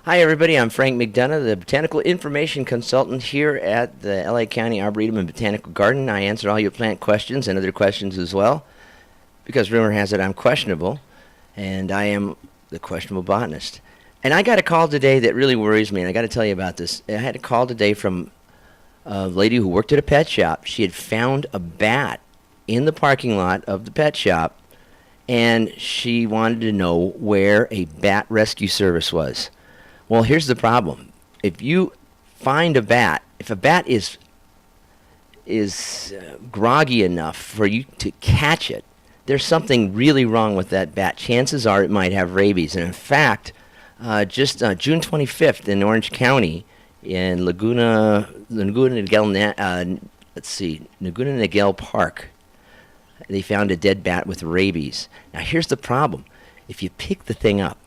Hi everybody, I'm Frank McDonough, the Botanical Information Consultant here at the LA County Arboretum and Botanical Garden. I answer all your plant questions and other questions as well, because rumor has it I'm questionable, and I am the questionable botanist. And I got a call today that really worries me, and I got to tell you about this. I had a call today from a lady who worked at a pet shop. She had found a bat in the parking lot of the pet shop, and she wanted to know where a bat rescue service was. Well, here's the problem. If you find a bat, if a bat is groggy enough for you to catch it, there's something really wrong with that bat. Chances are it might have rabies. And in fact, just June 25th in Orange County, in Laguna Niguel Park, they found a dead bat with rabies. Now, here's the problem. If you pick the thing up,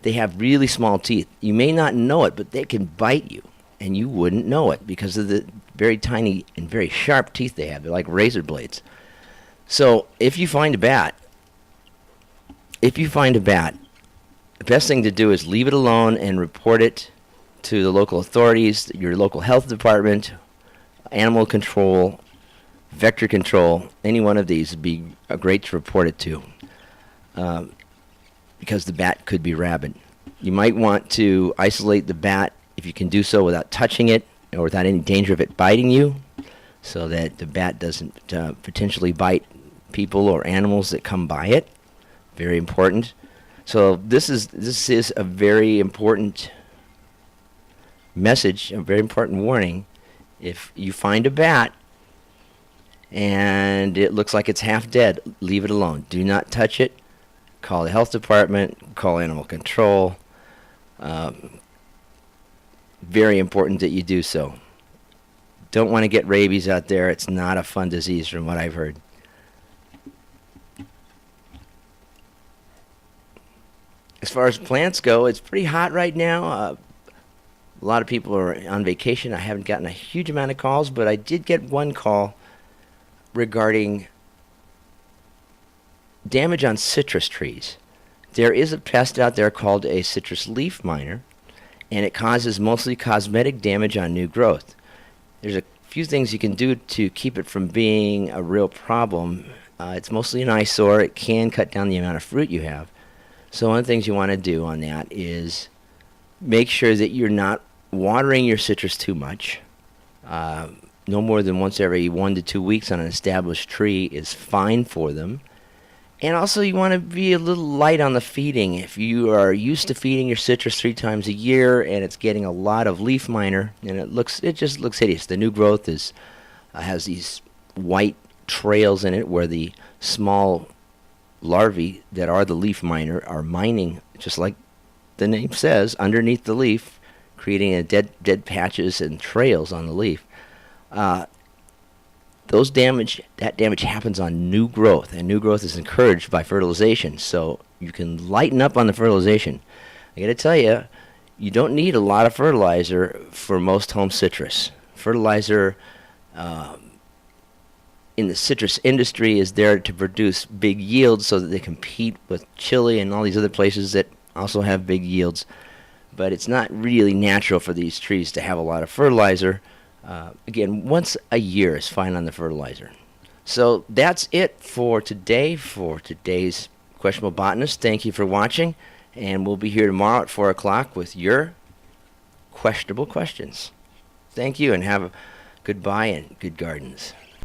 they have really small teeth. You may not know it, but they can bite you, and you wouldn't know it because of the very tiny and very sharp teeth they have. They're like razor blades. So if you find a bat, the best thing to do is leave it alone and report it to the local authorities, your local health department, animal control, vector control. Any one of these would be great to report it to. Because the bat could be rabid. You might want to isolate the bat if you can do so without touching it or without any danger of it biting you, so that the bat doesn't potentially bite people or animals that come by it. Very important. So this is a very important message, a very important warning. If you find a bat and it looks like it's half dead, leave it alone. Do not touch it. Call the health department, call animal control. Very important that you do so. Don't want to get rabies out there. It's not a fun disease from what I've heard. As far as plants go, it's pretty hot right now. A lot of people are on vacation. I haven't gotten a huge amount of calls, but I did get one call regarding damage on citrus trees. There is a pest out there called a citrus leaf miner, and it causes mostly cosmetic damage on new growth. There's a few things you can do to keep it from being a real problem. It's mostly an eyesore. It can cut down the amount of fruit you have. So one of the things you want to do on that is make sure that you're not watering your citrus too much. No more than once every 1 to 2 weeks on an established tree is fine for them. And also you want to be a little light on the feeding. If you are used to feeding your citrus 3 times a year and it's getting a lot of leaf miner, and it just looks hideous. The new growth has these white trails in it where the small larvae that are the leaf miner are mining, just like the name says, underneath the leaf, creating a dead patches and trails on the leaf. That damage happens on new growth, and new growth is encouraged by fertilization, so you can lighten up on the fertilization. I got to tell you, you don't need a lot of fertilizer for most home citrus. Fertilizer in the citrus industry is there to produce big yields so that they compete with Chile and all these other places that also have big yields, but it's not really natural for these trees to have a lot of fertilizer. Again, once a year is fine on the fertilizer. So that's it for today, for today's Questionable Botanist. Thank you for watching, and we'll be here tomorrow at 4 o'clock with your questionable questions. Thank you, and have a goodbye and good gardens.